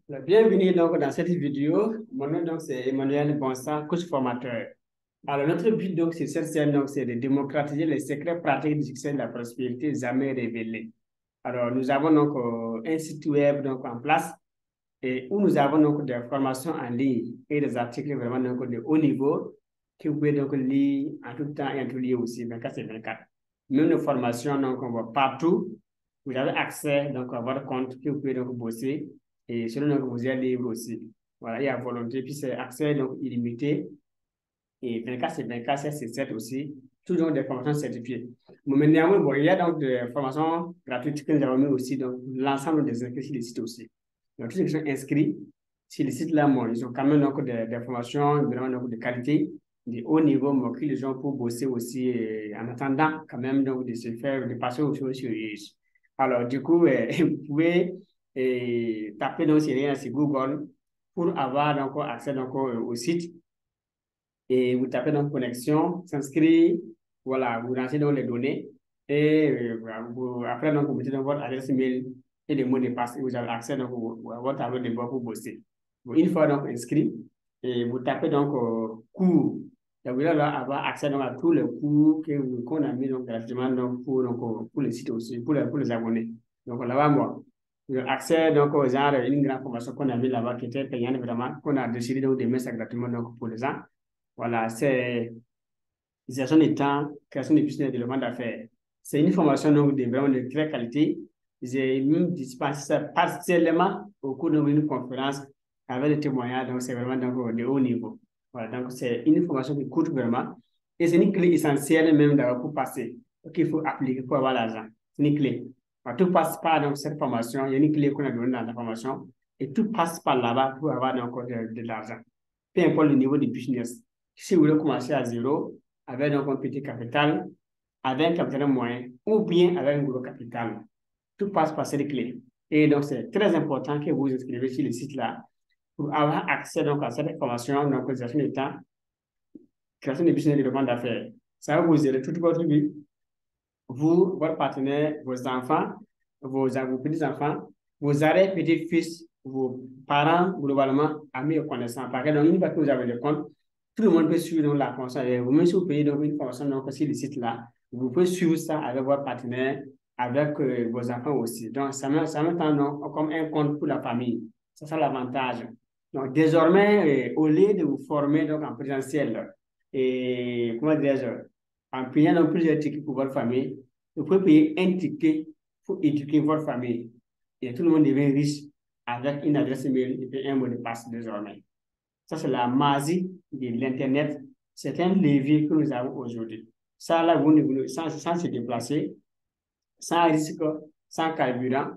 Bienvenue donc dans cette vidéo. Mon nom donc c'est Emmanuel Bonsa, coach formateur. Alors notre but donc c'est cette scène donc c'est de démocratiser les secrets pratiques du succès et de la prospérité jamais révélés. Alors nous avons donc un site web donc en place et où nous avons donc des formations en ligne et des articles vraiment donc de haut niveau que vous pouvez donc lire en tout temps et en tout lieu aussi 24 sur 24. Même nos formations donc on voit partout. Vous avez accès donc à votre compte que vous pouvez donc bosser et selon donc vous êtes libre aussi. Voilà, il y a volonté puis c'est accès donc illimité et 24 sur 24 c'est 7 aussi. Tout donc des formations certifiées. Mais néanmoins, bon, il y a donc des formations gratuites que nous avons mis aussi, donc l'ensemble des inscrits sur les sites aussi. Donc, tous ceux qui sont inscrits sur les sites là, bon, ils ont quand même donc des formations vraiment donc de qualité, de haut niveau, mais que les gens pour bosser aussi en attendant quand même donc de se faire, de passer aux choses sérieuses. Alors, du coup, vous pouvez taper donc sur Google pour avoir donc accès donc au site et vous tapez donc connexion, s'inscrire, voilà, vous rentrez dans les données et après donc vous mettez dans votre adresse email et les mots de passe et vous avez accès donc à votre tableau de bord pour bosser. Bon, une fois donc inscrit, et vous tapez donc cours. Et vous allez avoir accès donc à tous les cours qu'on a mis donc gratuitement pour les sites aussi, pour les abonnés. Donc là-bas, moi, j'ai accès donc aux gens, une grande formation qu'on a mis là-bas qui était payante vraiment, qu'on a décidé donc de mettre ça gratuitement donc pour les gens. Voilà, c'est gestion des temps, création de business, développement d'affaires. C'est une formation donc vraiment de très qualité. J'ai même dispensé ça partiellement au cours d'une conférence avec des témoignages, donc c'est vraiment donc, de haut niveau. Voilà, donc c'est une formation qui coûte vraiment. Et c'est une clé essentielle même d'avoir pour passer, qu'il faut appliquer pour avoir l'argent. C'est une clé. Alors, tout passe par donc, cette formation, il y a une clé qu'on a donnée dans la formation, et tout passe par là-bas pour avoir donc, de l'argent. Peu importe le niveau de business. Si vous voulez commencer à zéro, avec donc un petit capital, avec un capital moyen, ou bien avec un gros capital, tout passe par cette clé. Et donc, c'est très important que vous vous inscrivez sur le site là pour avoir accès donc, à cette information, donc, gestion de temps, création de business et développement d'affaires. Ça va vous aider toute votre vie, vous, votre partenaire, vos enfants, vos petits-enfants, vos arrière-petits-fils, vos parents, globalement, amis et connaissants. Par exemple, une fois que vous avez le compte, tout le monde peut suivre donc, la formation. Et vous-même, si vous payez donc, une formation donc, sur le site là, vous pouvez suivre ça avec votre partenaire, avec vos enfants aussi. Donc, ça met en donc, comme un compte pour la famille. C'est ça l'avantage. Donc, désormais, au lieu de vous former donc, en présentiel, et comment dirais-je, en payant donc, plusieurs tickets pour votre famille, vous pouvez payer un ticket pour éduquer votre famille. Et tout le monde devient riche avec une adresse email et puis un mot de passe désormais. Ça, c'est la magie de l'Internet. C'est un levier que nous avons aujourd'hui. Ça, là, sans se déplacer, sans risque, sans carburant,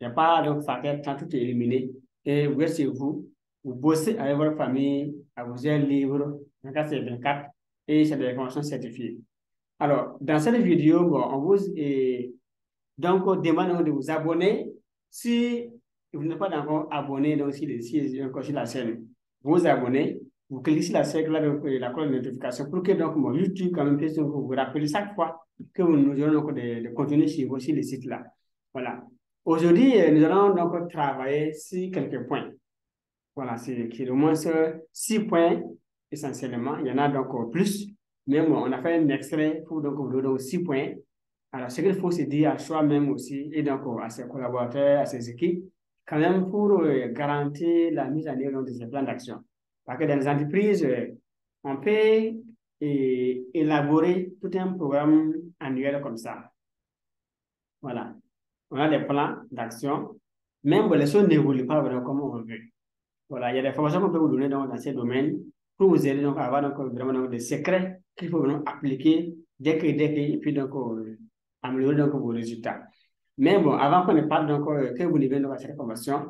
il n'y a pas de facteur, quand tout est éliminé. Et vous êtes chez vous, vous bossez avec votre famille, à vous êtes libre, 24 sur 24, et c'est des informations certifiées. Alors, dans cette vidéo, bon, on vous donc on demande de vous abonner. Si vous n'êtes pas encore abonné donc, sur la chaîne, vous vous abonnez, vous cliquez sur la cloche de notification pour que donc, mon YouTube quand même puisse vous rappeler chaque fois que nous aurons donc, des contenus sur le site là. Voilà. Aujourd'hui, nous allons donc travailler sur quelques points. Voilà, c'est au moins 6 points essentiellement. Il y en a donc plus, mais bon, on a fait un extrait pour donc vous donner donc 6 points. Alors, ce qu'il faut se dire à soi-même aussi et donc à ses collaborateurs, à ses équipes, quand même pour garantir la mise en œuvre de ces plans d'action. Parce que dans les entreprises, on peut élaborer tout un programme annuel comme ça. Voilà. On a des plans d'action, même les choses n'évoluent pas vraiment comme on veut. Voilà, il y a des formations qu'on peut vous donner dans ces domaines pour vous aider donc, à avoir donc, vraiment donc, des secrets qu'il faut vraiment appliquer dès que, et puis donc, améliorer donc, vos résultats. Mais bon, avant qu'on ne parle donc, que vous devez donc, à cette formation,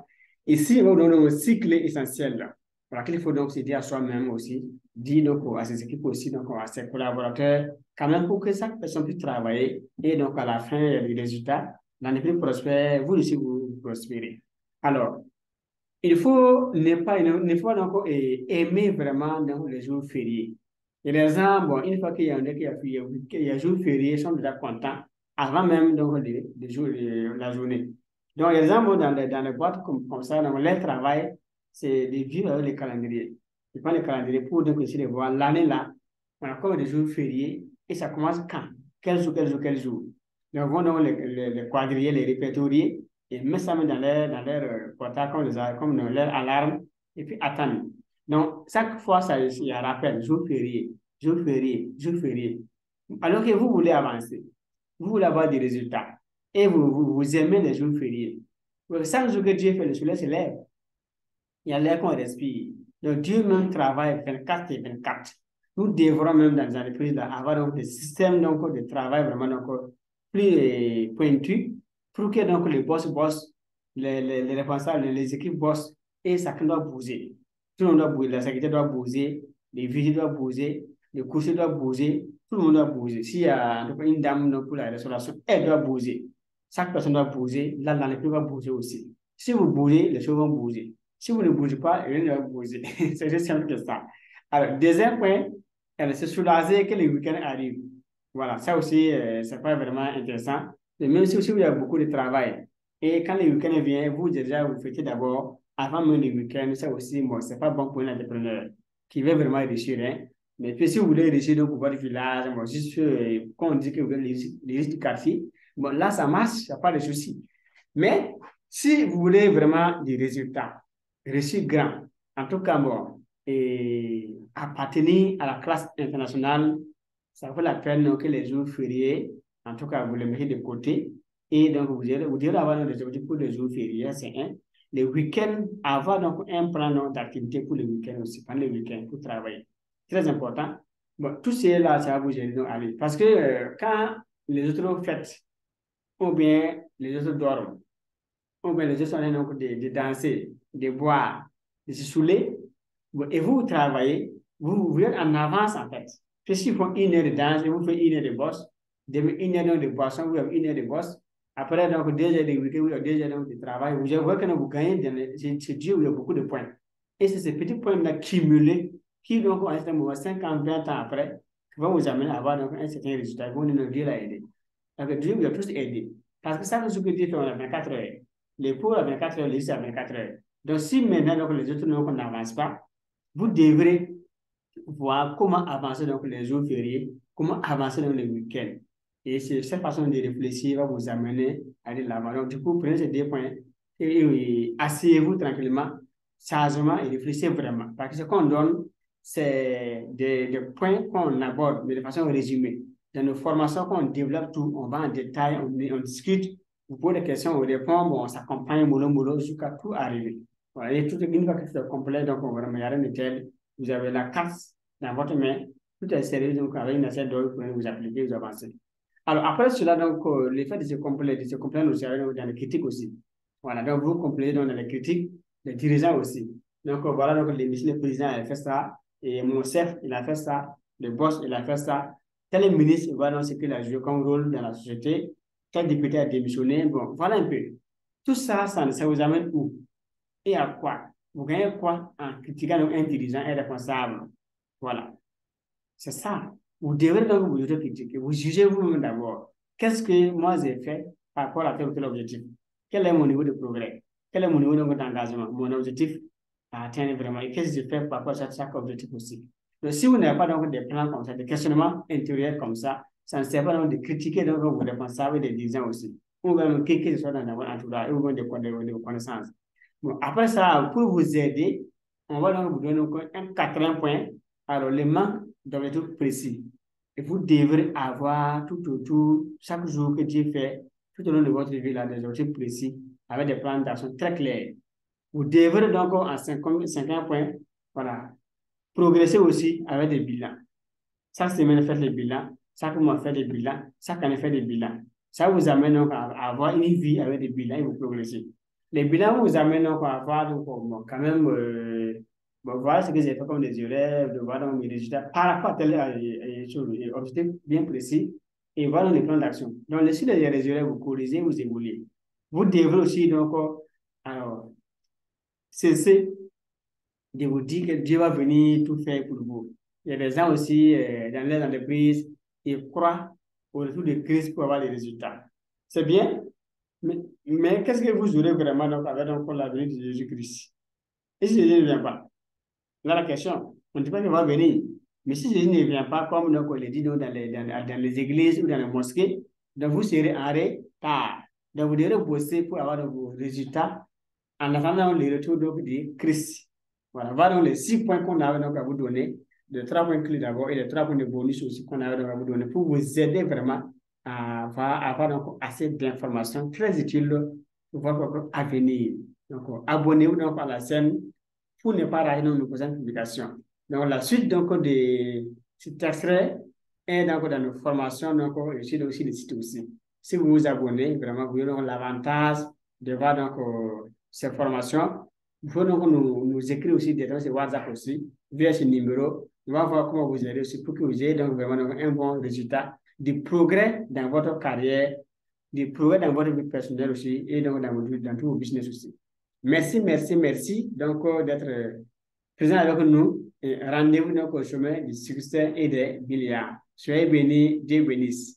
ici, on vous donne un cycle essentiel. Là. Voilà, qu'il faut donc se dire à soi-même aussi, dire donc, à ses équipes aussi, donc, à ses collaborateurs, quand même pour que chaque personne puisse travailler et donc à la fin, les résultats, l'entreprise prospère, vous aussi, vous prospérez. Alors, il faut donc aimer vraiment donc, les jours fériés. Et les gens, bon, une fois qu'il y en a qui a jour férié, ils sont déjà contents avant même donc, la journée. Donc, il y a des gens dans les boîtes comme ça, donc leur travail, c'est de vivre avec les calendriers. Ils prennent les calendriers pour donc essayer de voir l'année là, on a comme des jours fériés, et ça commence quand? Quel jour, quel jour, quel jour? Donc, ils vont donc les quadriller, les répertorier, et mettre ça dans leur portable comme dans leur alarme, et puis attendre. Donc, chaque fois, il y a un rappel, jour férié, jour férié, jour férié. Alors que vous voulez avancer, vous voulez avoir des résultats et vous aimez les jours fériés. Chaque jour que Dieu fait, le soleil se lève. Il y a l'air qu'on respire. Donc Dieu même travaille 24 et 24. Nous devrons même dans les entreprises avoir donc des systèmes donc, de travail vraiment donc, plus pointus pour que donc, les boss, les responsables, les équipes boss et chacun doit bouger. Tout le monde doit bouger, la sécurité doit bouger, les vigiles doivent bouger, les coursiers doivent bouger, tout le monde doit bouger. S'il y a donc, une dame donc, pour la restauration, elle doit bouger. Chaque personne doit bouger, là, l'entreprise va bouger aussi. Si vous bougez, les choses vont bouger. Si vous ne bougez pas, rien ne va bouger. C'est aussi simple que ça. Alors, deuxième point, elle se soulager que les week-ends arrivent. Voilà, ça aussi, c'est pas vraiment intéressant. Mais même si vous avez beaucoup de travail, et quand les week-ends viennent, vous déjà vous faites d'abord, avant même les week-ends, ça aussi, bon, c'est pas bon pour un entrepreneur qui veut vraiment réussir. Hein. Mais puis si vous voulez réussir donc, pour votre village, bon, juste quand on dit que vous voulez les risques du quartier, bon, là, ça marche, il n'y a pas de souci. Mais si vous voulez vraiment des résultats, réussir grand, en tout cas, bon, et appartenir à la classe internationale, ça vaut la peine donc, que les jours fériés, en tout cas, vous les mettez de côté. Et donc, vous direz avoir des objectifs pour les jours fériés, c'est un. Les week-ends, avoir donc un plan d'activité pour les week-ends aussi, pendant les week-ends, pour travailler. Très important. Bon, tout cela, ça va vous aider donc à aller. Parce que quand les autres fêtes, ou bien les autres dorment, ou bien les autres sont en train donc de danser, de boire, de se saouler, bon, et vous travaillez, vous êtes en avance en fait. Puisqu'ils font une heure de danse, et vous faites une heure de bosse, une heure de boisson, vous avez une heure de bosse. Après, donc, 2 heures de week-end, vous avez 2 heures de travail. Vous voyez que vous gagnez, c'est Dieu, il y a beaucoup de points. Et c'est ces petits points-là cumulés qui, donc, en un moment, 50, 20 ans après, vont vous amener à avoir donc, un certain résultat. Ils vont nous Dieu l'a aidé. Donc, Dieu vous a tous aidé. Parce que ça, ce que Dieu fait, on a 24 heures. Les pauvres à 24 heures, les riches à 24 heures. Donc, si maintenant, donc, les autres n'avancent pas, vous devrez voir comment avancer donc les jours fériés, comment avancer dans les week-ends. Et c'est cette façon de réfléchir va vous amener à aller là-bas. Donc, du coup, prenez ces 2 points et asseyez-vous tranquillement, sagement et réfléchissez vraiment. Parce que ce qu'on donne, c'est des points qu'on aborde, mais de façon résumée. Dans nos formations, qu'on développe tout, on va en détail, on discute, vous posez des questions, on répond, bon, on s'accompagne mollo jusqu'à tout arriver. Voilà, et tout, une fois que tout est complet, donc on va regarder une telle, vous avez la carte dans votre main, tout est sérieux, donc avec une assiette d'or, vous pouvez vous appliquer, vous avancez. Alors après cela, donc, l'effet de se compléter aussi dans les critiques aussi. Voilà, donc vous complétez dans les critiques, les dirigeants aussi. Donc voilà, donc le président a fait ça, et mon chef, il a fait ça, le boss, il a fait ça. Tel ministre, voilà ce qu'il a joué comme rôle dans la société, tel député a démissionné, bon, voilà un peu. Tout ça, ça vous amène où? Et à quoi? Vous gagnez quoi en critiquant un dirigeant irresponsable? Voilà. C'est ça. Vous devrez donc vous critiquer. Vous jugez vous-même d'abord. Qu'est-ce que moi j'ai fait par rapport à tel ou tel objectif? Quel est mon niveau de progrès? Quel est mon niveau d'engagement? Mon objectif à atteindre vraiment. Et qu'est-ce que je fais par rapport à chaque objectif aussi? Donc, si vous n'avez pas donc des plans comme ça, des questionnements intérieurs comme ça ne sert pas donc de critiquer donc vos responsables et des dirigeants aussi. Ou même qui que ce soit dans votre entourage, ou même des connaissances. Bon, après ça, pour vous aider, on va donc vous donner un quatrième point. Alors, le manque d'objectifs précis. Et vous devrez avoir tout autour, chaque jour que Dieu fait, tout au long de votre vie, là, des objectifs précis, avec des plans d'action très clairs. Vous devrez donc, en cinquième point, voilà, progresser aussi avec des bilans. Chaque semaine, faites les bilans. Chaque mois, faites des bilans. Chaque année, faites des bilans. Ça vous amène donc à avoir une vie avec des bilans et vous progressez. Les bilans vous amènent donc à avoir donc, bon, quand même, bon, voilà ce que j'ai fait comme des erreurs, de voir donc mes résultats par rapport à tel objectif bien précis et voir les plans d'action. Donc, si les erreurs, vous corrigez, vous évoluez. Vous devrez aussi donc, alors, cesser de vous dire que Dieu va venir tout faire pour vous. Il y a des gens aussi dans les entreprises, ils croient au retour de Christ pour avoir des résultats. C'est bien, mais Mais qu'est-ce que vous aurez vraiment donc, avec donc, la venue de Jésus-Christ? Et si Jésus ne vient pas? Là, la question. On ne dit pas qu'il va venir. Mais si Jésus ne vient pas, comme donc, on le dit donc, dans les églises ou dans les mosquées, donc vous serez en retard. Donc vous devrez bosser pour avoir donc, vos résultats en attendant le retour donc, de Christ. Voilà, voilà donc les 6 points qu'on a donc, à vous donner, les 3 points clés d'abord et les 3 points de bonus aussi qu'on a donc, à vous donner pour vous aider vraiment à avoir donc, assez d'informations très utiles pour votre avenir. Donc, abonnez-vous donc à la chaîne pour ne pas rater nos prochaines publications. Donc, la suite donc, de cet extrait est donc, dans nos formations, donc, et aussi le site aussi. Si vous vous abonnez, vraiment, vous aurez l'avantage de voir donc, ces formations. Il faut donc nous écrire aussi des sur WhatsApp aussi, via ce numéro. On va voir comment vous aider aussi pour que vous ayez donc vraiment donc, un bon résultat, du progrès dans votre carrière, du progrès dans votre vie personnelle aussi et donc dans tout vos business aussi. Merci, merci, merci donc d'être présent avec nous. Et rendez-vous donc au chemin du succès et des milliards. Soyez bénis, Dieu bénisse.